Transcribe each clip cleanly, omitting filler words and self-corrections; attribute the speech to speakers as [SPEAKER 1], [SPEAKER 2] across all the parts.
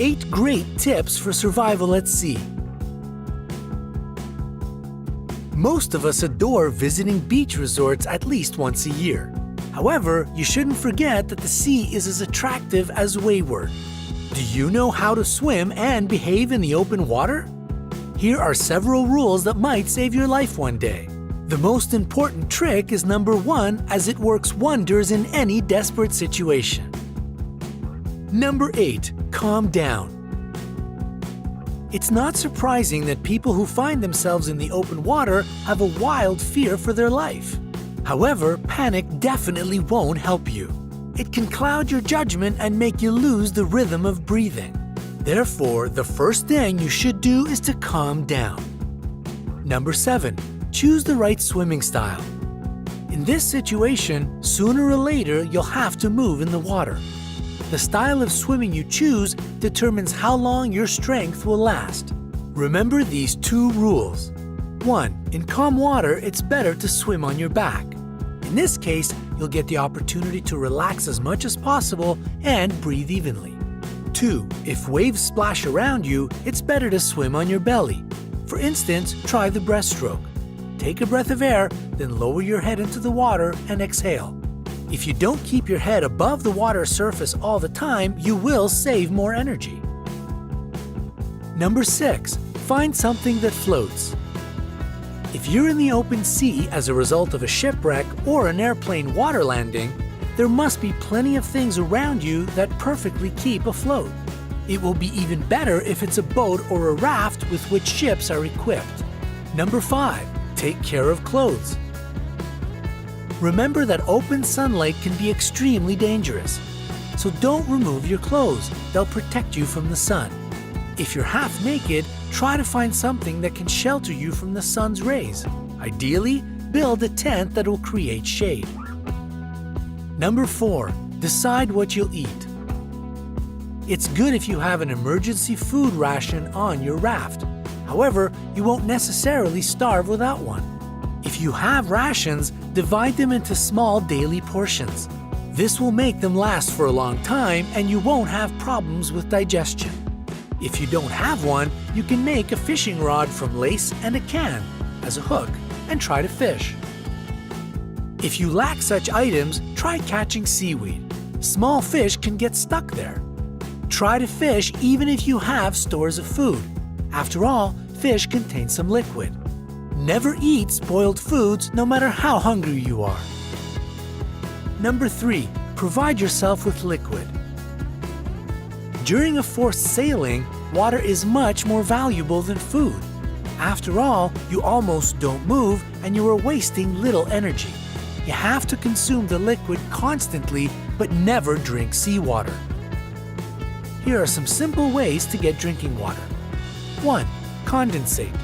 [SPEAKER 1] 8 great tips for survival at sea. Most of us adore visiting beach resorts at least once a year. However, you shouldn't forget that the sea is as attractive as wayward. Do you know how to swim and behave in the open water? Here are several rules that might save your life one day. The most important trick is number 1, as it works wonders in any desperate situation. Number 8. Calm down. It's not surprising that people who find themselves in the open water have a wild fear for their life. However, panic definitely won't help you. It can cloud your judgment and make you lose the rhythm of breathing. Therefore, the first thing you should do is to calm down. Number 7. Choose the right swimming style. In this situation, sooner or later you'll have to move in the water. The style of swimming you choose determines how long your strength will last. Remember these 2 rules. 1. In calm water, it's better to swim on your back. In this case, you'll get the opportunity to relax as much as possible and breathe evenly. 2. If waves splash around you, it's better to swim on your belly. For instance, try the breaststroke. Take a breath of air, then lower your head into the water and exhale. If you don't keep your head above the water surface all the time, you will save more energy. Number 6. Find something that floats. If you're in the open sea as a result of a shipwreck or an airplane water landing, there must be plenty of things around you that perfectly keep afloat. It will be even better if it's a boat or a raft with which ships are equipped. Number 5. Take care of clothes. Remember that open sunlight can be extremely dangerous, so don't remove your clothes. They'll protect you from the sun. If you're half naked, try to find something that can shelter you from the sun's rays. Ideally, build a tent that will create shade. Number 4. Decide what you'll eat. It's good if you have an emergency food ration on your raft. However, you won't necessarily starve without one. If you have rations, divide them into small daily portions. This will make them last for a long time and you won't have problems with digestion. If you don't have one, you can make a fishing rod from lace and a can as a hook and try to fish. If you lack such items, try catching seaweed. Small fish can get stuck there. Try to fish even if you have stores of food. After all, fish contain some liquid. Never eat spoiled foods no matter how hungry you are. Number 3. Provide yourself with liquid. During a forced sailing, water is much more valuable than food. After all, you almost don't move and you are wasting little energy. You have to consume the liquid constantly, but never drink seawater. Here are some simple ways to get drinking water. 1. Condensate.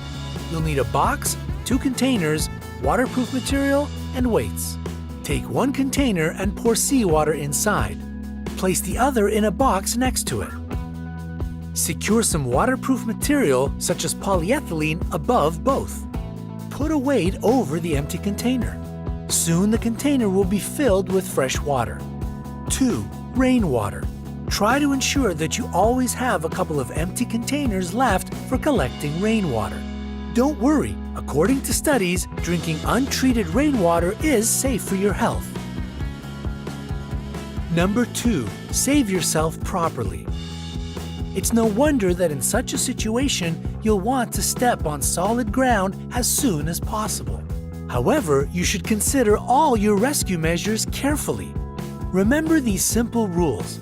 [SPEAKER 1] You'll need a box, 2 containers, waterproof material, and weights. Take 1 container and pour seawater inside. Place the other in a box next to it. Secure some waterproof material, such as polyethylene, above both. Put a weight over the empty container. Soon the container will be filled with fresh water. 2. Rainwater. Try to ensure that you always have a couple of empty containers left for collecting rainwater. Don't worry, according to studies, drinking untreated rainwater is safe for your health. Number 2. Save yourself properly. It's no wonder that in such a situation, you'll want to step on solid ground as soon as possible. However, you should consider all your rescue measures carefully. Remember these simple rules.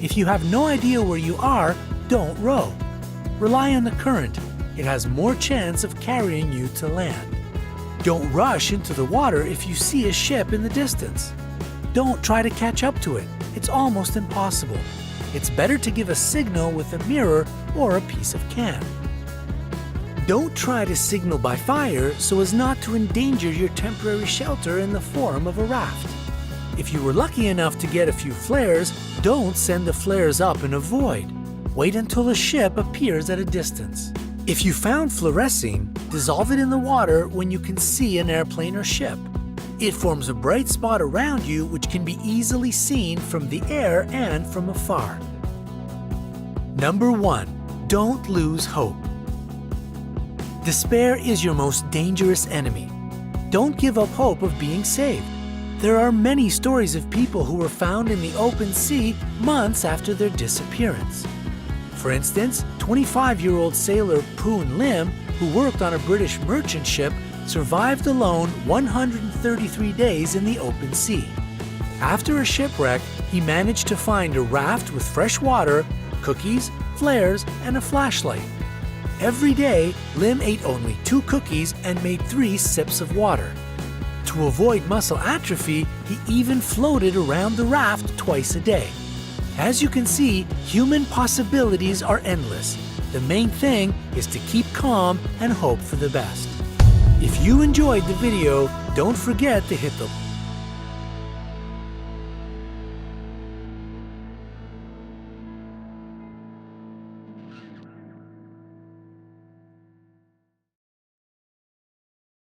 [SPEAKER 1] If you have no idea where you are, don't row. Rely on the current. It has more chance of carrying you to land. Don't rush into the water if you see a ship in the distance. Don't try to catch up to it. It's almost impossible. It's better to give a signal with a mirror or a piece of can. Don't try to signal by fire so as not to endanger your temporary shelter in the form of a raft. If you were lucky enough to get a few flares, don't send the flares up in a void. Wait until a ship appears at a distance. If you found fluorescein, dissolve it in the water when you can see an airplane or ship. It forms a bright spot around you which can be easily seen from the air and from afar. Number 1. Don't lose hope. Despair is your most dangerous enemy. Don't give up hope of being saved. There are many stories of people who were found in the open sea months after their disappearance. For instance, 25-year-old sailor Poon Lim, who worked on a British merchant ship, survived alone 133 days in the open sea. After a shipwreck, he managed to find a raft with fresh water, cookies, flares, and a flashlight. Every day, Lim ate only 2 cookies and made 3 sips of water. To avoid muscle atrophy, he even floated around the raft twice a day. As you can see, human possibilities are endless. The main thing is to keep calm and hope for the best. If you enjoyed the video, don't forget to hit the